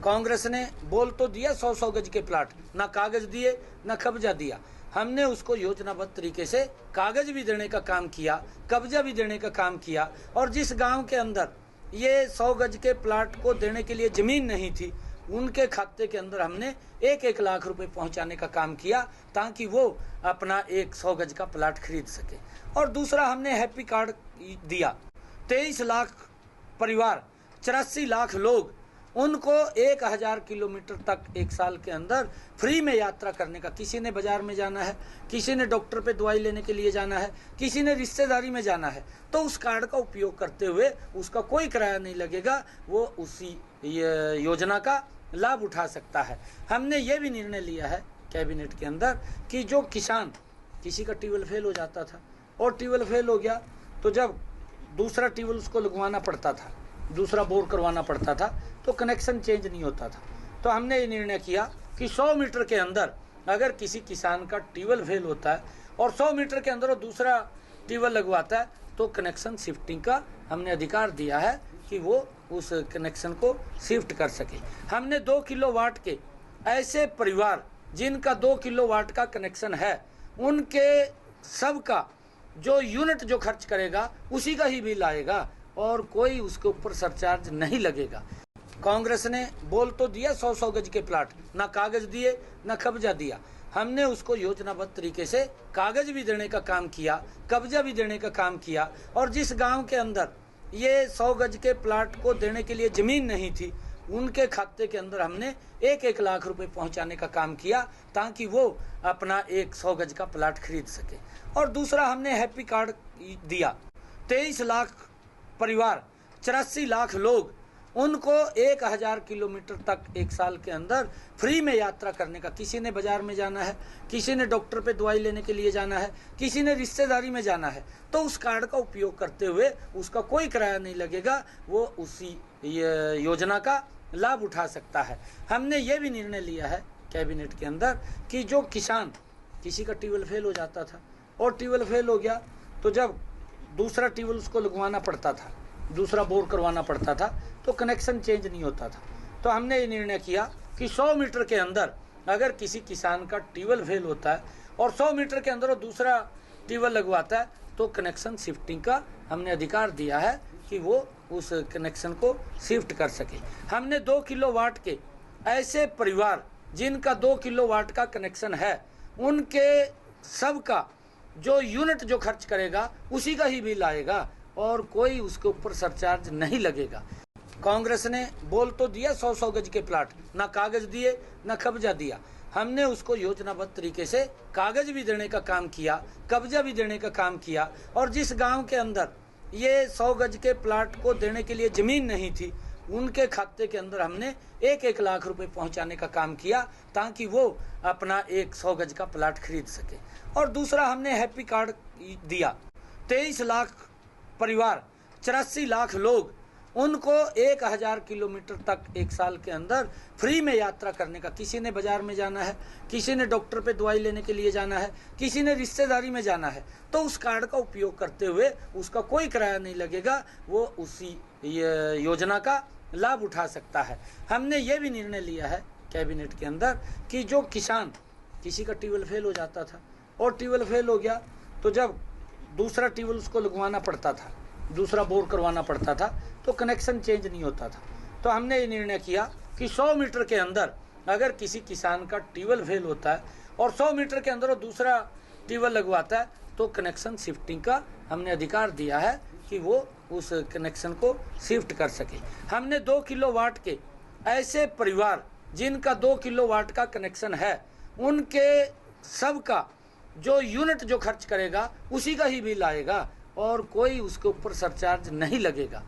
कांग्रेस ने बोल तो दिया 100-100 गज के प्लाट, ना कागज दिए ना कब्जा दिया। हमने उसको योजनाबद्ध तरीके से कागज भी देने का काम किया, कब्जा भी देने का काम किया। और जिस गांव के अंदर ये 100 गज के प्लाट को देने के लिए जमीन नहीं थी, उनके खाते के अंदर हमने 1-1 लाख रुपए पहुंचाने का काम किया, ताकि वो अपना एक 100 गज का प्लाट खरीद सके। और दूसरा हमने हैप्पी कार्ड दिया। 23 लाख परिवार, 84 लाख लोग, उनको 1000 किलोमीटर तक एक साल के अंदर फ्री में यात्रा करने का। किसी ने बाजार में जाना है, किसी ने डॉक्टर पे दवाई लेने के लिए जाना है, किसी ने रिश्तेदारी में जाना है, तो उस कार्ड का उपयोग करते हुए उसका कोई किराया नहीं लगेगा, वो उसी योजना का लाभ उठा सकता है। हमने ये भी निर्णय लिया है कैबिनेट के अंदर कि जो किसान, किसी का ट्यूबवेल फेल हो जाता था और ट्यूबवेल फेल हो गया तो जब दूसरा ट्यूबवेल उसको लगवाना पड़ता था, दूसरा बोर करवाना पड़ता था, तो कनेक्शन चेंज नहीं होता था। तो हमने ये निर्णय किया कि 100 मीटर के अंदर अगर किसी किसान का ट्यूबवेल फेल होता है और 100 मीटर के अंदर वो दूसरा ट्यूबवेल लगवाता है, तो कनेक्शन शिफ्टिंग का हमने अधिकार दिया है कि वो उस कनेक्शन को शिफ्ट कर सके। हमने 2 किलोवाट के ऐसे परिवार जिनका 2 किलोवाट का कनेक्शन है, उनके सबका जो यूनिट जो खर्च करेगा उसी का ही बिल आएगा और कोई उसके ऊपर सरचार्ज नहीं लगेगा। कांग्रेस ने बोल तो दिया 100-100 गज के प्लाट, ना कागज दिए ना कब्जा दिया। हमने उसको योजनाबद्ध तरीके से कागज भी देने का काम किया, कब्जा भी देने का काम किया। और जिस गांव के अंदर ये 100 गज के प्लाट को देने के लिए जमीन नहीं थी, उनके खाते के अंदर हमने 1-1 लाख रुपए पहुंचाने का काम किया, ताकि वो अपना एक 100 गज का प्लाट खरीद सके। और दूसरा हमने हैप्पी कार्ड दिया। 23 लाख परिवार, 84 लाख लोग, उनको 1000 किलोमीटर तक एक साल के अंदर फ्री में यात्रा करने का। किसी ने बाजार में जाना है, किसी ने डॉक्टर पे दवाई लेने के लिए जाना है, किसी ने रिश्तेदारी में जाना है, तो उस कार्ड का उपयोग करते हुए उसका कोई किराया नहीं लगेगा, वो उसी योजना का लाभ उठा सकता है। हमने ये भी निर्णय लिया है कैबिनेट के अंदर कि जो किसान, किसी का ट्यूबवेल फेल हो जाता था और ट्यूबवेल फेल हो गया तो जब दूसरा ट्यूबवेल उसको लगवाना पड़ता था, दूसरा बोर करवाना पड़ता था, तो कनेक्शन चेंज नहीं होता था। तो हमने ये निर्णय किया कि 100 मीटर के अंदर अगर किसी किसान का ट्यूबवेल फेल होता है और 100 मीटर के अंदर वो दूसरा ट्यूबवेल लगवाता है, तो कनेक्शन शिफ्टिंग का हमने अधिकार दिया है कि वो उस कनेक्शन को शिफ्ट कर सके। हमने 2 किलोवाट के ऐसे परिवार जिनका 2 किलोवाट का कनेक्शन है, उनके सबका जो यूनिट जो खर्च करेगा उसी का ही बिल आएगा और कोई उसके ऊपर सरचार्ज नहीं लगेगा। कांग्रेस ने बोल तो दिया 100-100 गज के प्लाट, ना कागज दिए ना कब्जा दिया। हमने उसको योजनाबद्ध तरीके से कागज भी देने का काम किया, कब्जा भी देने का काम किया। और जिस गांव के अंदर ये 100 गज के प्लाट को देने के लिए जमीन नहीं थी, उनके खाते के अंदर हमने 1-1 लाख रुपए पहुंचाने का काम किया, ताकि वो अपना एक 100 गज का प्लाट खरीद सके। और दूसरा हमने हैप्पी कार्ड दिया। 23 लाख परिवार, 84 लाख लोग, उनको 1000 किलोमीटर तक एक साल के अंदर फ्री में यात्रा करने का। किसी ने बाजार में जाना है, किसी ने डॉक्टर पे दवाई लेने के लिए जाना है, किसी ने रिश्तेदारी में जाना है, तो उस कार्ड का उपयोग करते हुए उसका कोई किराया नहीं लगेगा, वो उसी योजना का लाभ उठा सकता है। हमने ये भी निर्णय लिया है कैबिनेट के अंदर कि जो किसान, किसी का ट्यूबवेल फेल हो जाता था और ट्यूबवेल फेल हो गया तो जब दूसरा ट्यूबवेल उसको लगवाना पड़ता था, दूसरा बोर करवाना पड़ता था, तो कनेक्शन चेंज नहीं होता था। तो हमने ये निर्णय किया कि 100 मीटर के अंदर अगर किसी किसान का ट्यूबवेल फेल होता है और 100 मीटर के अंदर वो दूसरा ट्यूबवेल लगवाता है, तो कनेक्शन शिफ्टिंग का हमने अधिकार दिया है कि वो उस कनेक्शन को शिफ्ट कर सके। हमने 2 किलोवाट के ऐसे परिवार जिनका 2 किलोवाट का कनेक्शन है, उनके सबका जो यूनिट जो खर्च करेगा उसी का ही बिल आएगा और कोई उसके ऊपर सरचार्ज नहीं लगेगा।